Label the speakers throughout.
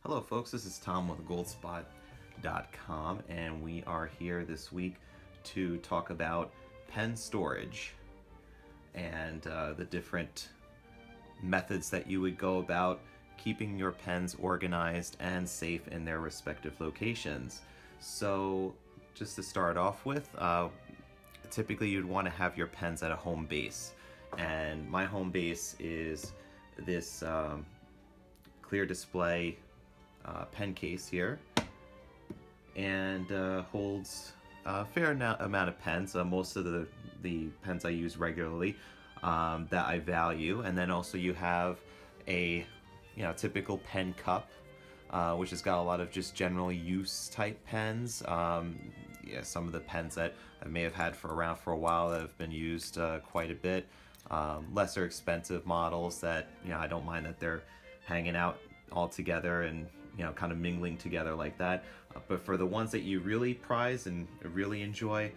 Speaker 1: Hello folks, this is Tom with goldspot.com and we are here this week to talk about pen storage and the different methods that you would go about keeping your pens organized and safe in their respective locations. So just to start off with, typically you'd want to have your pens at a home base, and my home base is this clear display pen case here, and holds a fair amount of pens, most of the pens I use regularly that I value. And then also you have a typical pen cup, which has got a lot of just general use type pens. Yeah, some of the pens that I may have had around for a while that have been used quite a bit. Lesser expensive models that I don't mind that they're hanging out all together and kind of mingling together like that. But for the ones that you really prize and really enjoy,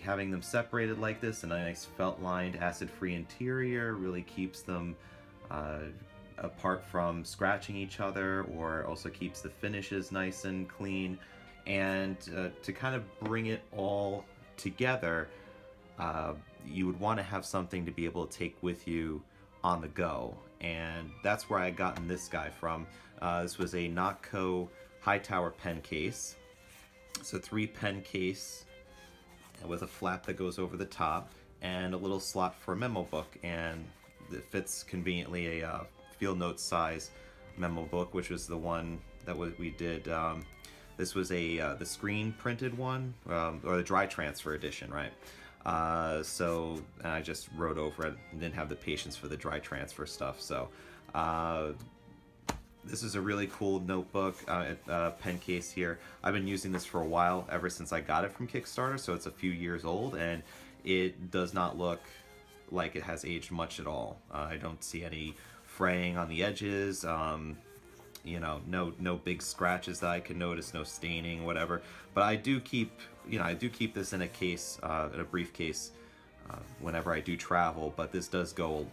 Speaker 1: having them separated like this, and a nice felt-lined acid-free interior really keeps them apart from scratching each other, or also keeps the finishes nice and clean. And to kind of bring it all together, you would want to have something to be able to take with you on the go, and that's where I gotten this guy from. This was a Nock Co Hightower pen case. It's a 3-pen case with a flap that goes over the top and a little slot for a memo book, and it fits conveniently a field notes size memo book, which was the one that we did. This was the screen printed one, or the dry transfer edition, right? So I just wrote over it and didn't have the patience for the dry transfer stuff. So this is a really cool notebook, pen case here. I've been using this for a while, ever since I got it from Kickstarter, so it's a few years old, and it does not look like it has aged much at all. I don't see any fraying on the edges, no big scratches that I can notice, no staining, whatever. But I do keep, this in a case, in a briefcase, whenever I do travel. But this does go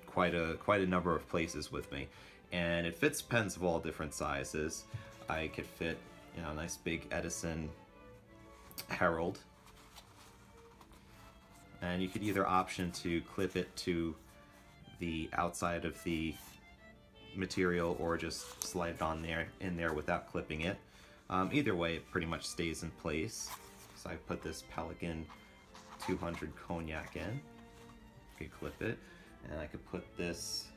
Speaker 1: quite a number of places with me, and it fits pens of all different sizes. I could fit, a nice big Edison Herald, and you could either option to clip it to the outside of the material or just slide it on in there without clipping it. Either way, it pretty much stays in place. So I put this Pelican 200 Cognac in. I could clip it, and I could put this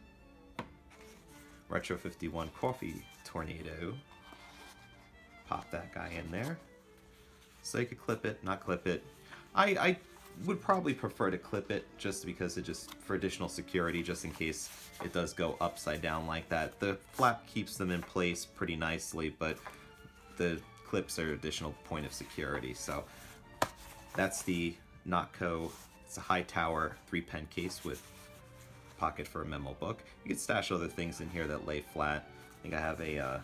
Speaker 1: Retro 51 Coffee Tornado. Pop that guy in there. So you could clip it, not clip it. I would probably prefer to clip it, just because for additional security, just in case it does go upside down like that. The flap keeps them in place pretty nicely, but the clips are additional point of security. So that's the Nock Co. It's a Hightower 3-pen case with pocket for a memo book. You can stash other things in here that lay flat. I think I have a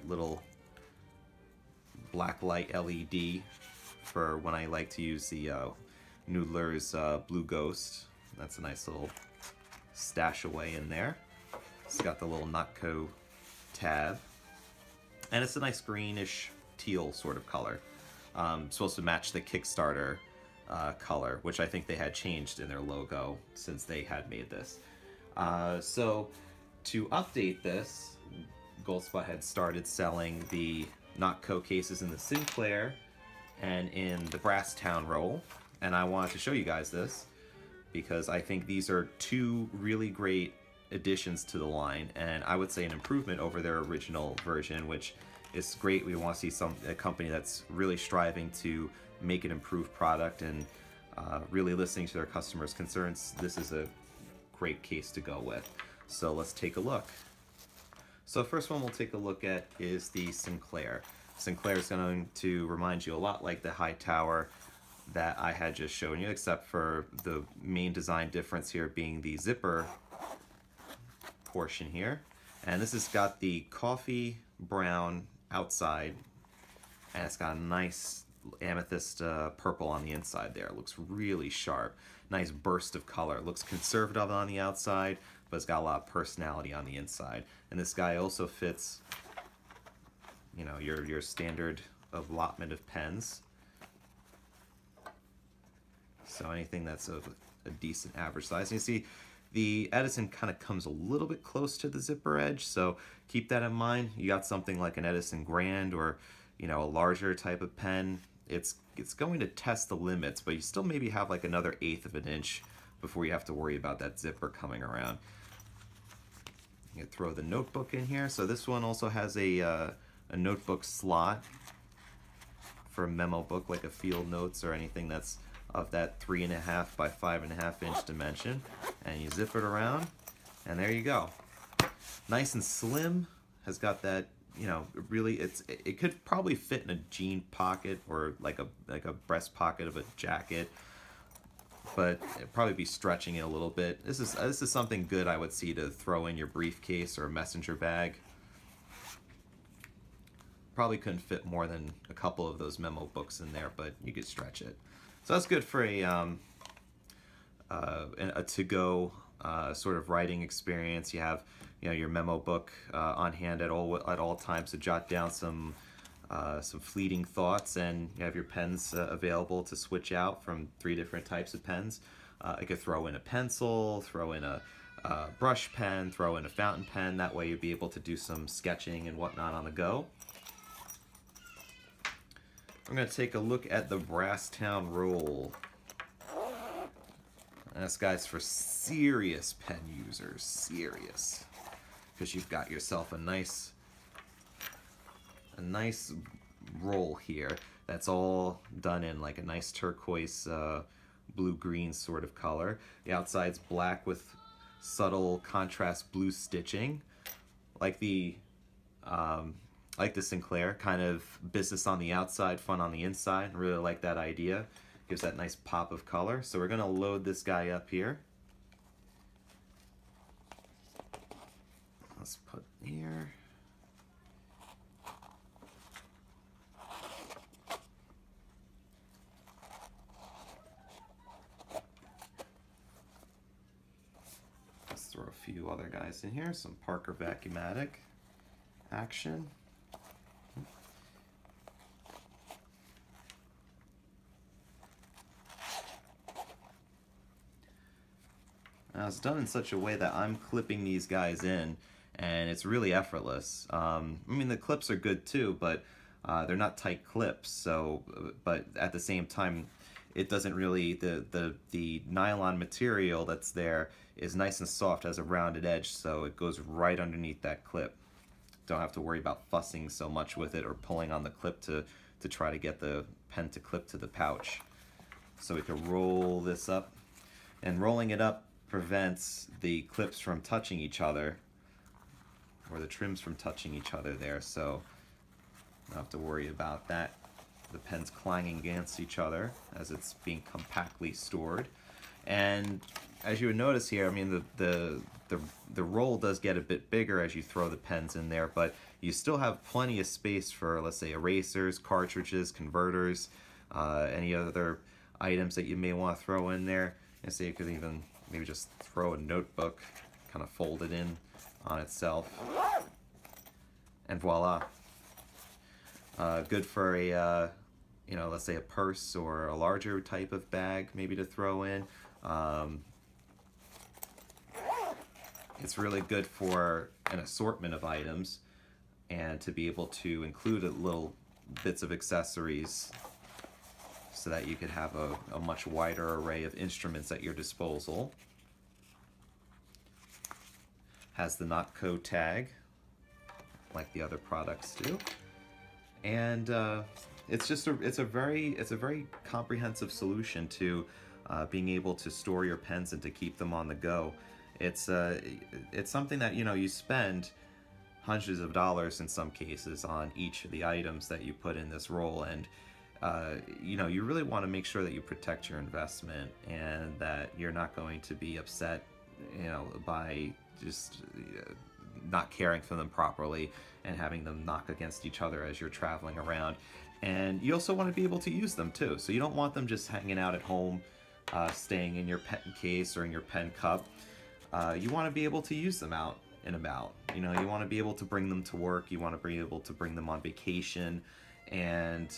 Speaker 1: little black light LED for when I like to use the Noodler's Blue Ghost. That's a nice little stash away in there. It's got the little Nock Co tab, and it's a nice greenish teal sort of color. Supposed to match the Kickstarter color, which I think they had changed in their logo since they had made this. So to update this, Goldspot had started selling the Nock Co cases in the Sinclair and in the Brasstown roll, and I wanted to show you guys this because I think these are two really great additions to the line, and I would say an improvement over their original version, which is great. We want to see a company that's really striving to make an improved product and really listening to their customers' concerns. This is a great case to go with. So let's take a look. So the first one we'll take a look at is the Sinclair. Sinclair is going to remind you a lot like the Hightower that I had just shown you, except for the main design difference here being the zipper portion here. And this has got the coffee brown outside, and it's got a nice amethyst purple on the inside there. It looks really sharp. Nice burst of color. It looks conservative on the outside, but it's got a lot of personality on the inside. And this guy also fits, you know, your standard allotment of pens. So anything that's of a decent average size. And you see, the Edison kind of comes a little bit close to the zipper edge, so keep that in mind. You got something like an Edison Grand or, you know, a larger type of pen. It's going to test the limits, but you still maybe have like another 1/8 of an inch before you have to worry about that zipper coming around. You can throw the notebook in here. So this one also has a notebook slot for a memo book, like a field notes or anything that's of that 3.5 by 5.5 inch dimension, and you zip it around, and there you go. Nice and slim. Has got that, you know, really, it could probably fit in a jean pocket or like a breast pocket of a jacket, but it'd probably be stretching it a little bit. This is something good, I would see, to throw in your briefcase or a messenger bag. Probably couldn't fit more than a couple of those memo books in there, but you could stretch it. So that's good for a to-go sort of writing experience. You have, you know, your memo book on hand at all times to jot down some fleeting thoughts, and you have your pens available to switch out from 3 different types of pens. I could throw in a pencil, throw in a brush pen, throw in a fountain pen. That way you'd be able to do some sketching and whatnot on the go. I'm going to take a look at the Brasstown roll. And this guy's for serious pen users, serious, because you've got yourself a nice roll here that's all done in like a nice turquoise blue-green sort of color. The outside's black with subtle contrast blue stitching, like the Sinclair, kind of business on the outside, fun on the inside. I really like that idea. Gives that nice pop of color. So we're going to load this guy up here. Let's put here. Let's throw a few other guys in here. Some Parker Vacuumatic action. Now, it's done in such a way that I'm clipping these guys in, and it's really effortless. I mean, the clips are good too, but they're not tight clips. So, but at the same time, it doesn't really, the nylon material that's there is nice and soft, has a rounded edge, so it goes right underneath that clip. Don't have to worry about fussing so much with it or pulling on the clip to try to get the pen to clip to the pouch. So we can roll this up, and rolling it up prevents the clips from touching each other, or the trims from touching each other there, so don't have to worry about that. The pen's clanging against each other as it's being compactly stored. And as you would notice here, I mean, the roll does get a bit bigger as you throw the pens in there, but you still have plenty of space for, let's say, erasers, cartridges, converters, any other items that you may want to throw in there. And so you could even maybe just throw a notebook, kind of fold it in on itself, and voila. Good for a, you know, let's say a purse or a larger type of bag, maybe to throw in. It's really good for an assortment of items, and to be able to include little bits of accessories so that you could have a much wider array of instruments at your disposal. Has the Nock Co tag, like the other products do, and it's a very comprehensive solution to being able to store your pens and to keep them on the go. It's something that, you know, you spend hundreds of dollars in some cases on each of the items that you put in this roll, and you know, you really want to make sure that you protect your investment and that you're not going to be upset, you know, by just not caring for them properly and having them knock against each other as you're traveling around. And you also want to be able to use them too, so you don't want them just hanging out at home, staying in your pen case or in your pen cup. you want to be able to use them out and about. You know, you want to be able to bring them to work, you want to be able to bring them on vacation, and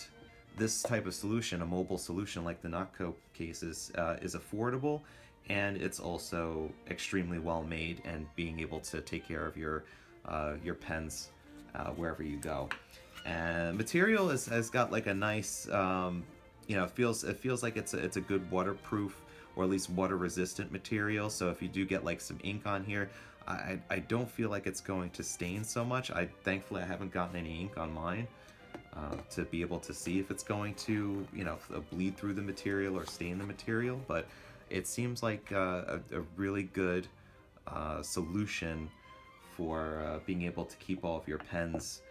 Speaker 1: this type of solution, a mobile solution like the Nock Co Cases, is affordable, and it's also extremely well made and being able to take care of your pens wherever you go. And material has got like a nice, you know, it feels like it's a good waterproof or at least water resistant material. So if you do get like some ink on here, I don't feel like it's going to stain so much. Thankfully I haven't gotten any ink on mine to be able to see if it's going to, you know, bleed through the material or stain the material. But it seems like a really good solution for being able to keep all of your pens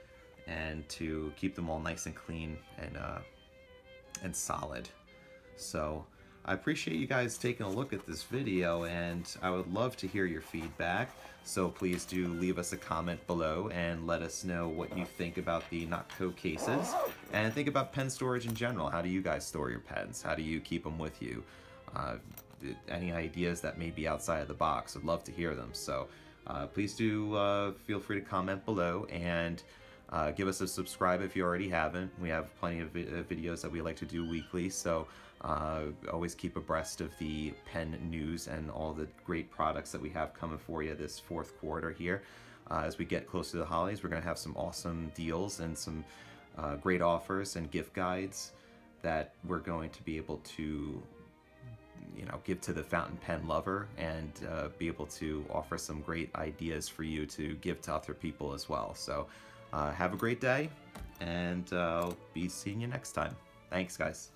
Speaker 1: and to keep them all nice and clean and solid. So I appreciate you guys taking a look at this video, and I would love to hear your feedback. So please do leave us a comment below and let us know what you think about the Nock Co Cases, and think about pen storage in general. How do you guys store your pens? How do you keep them with you? Any ideas that may be outside of the box? I'd love to hear them. So please do feel free to comment below, and give us a subscribe if you already haven't. We have plenty of videos that we like to do weekly, so always keep abreast of the pen news and all the great products that we have coming for you this fourth quarter here. As we get closer to the holidays, we're going to have some awesome deals and some great offers and gift guides that we're going to be able to, you know, give to the fountain pen lover, and be able to offer some great ideas for you to give to other people as well. So have a great day, and I'll be seeing you next time. Thanks, guys.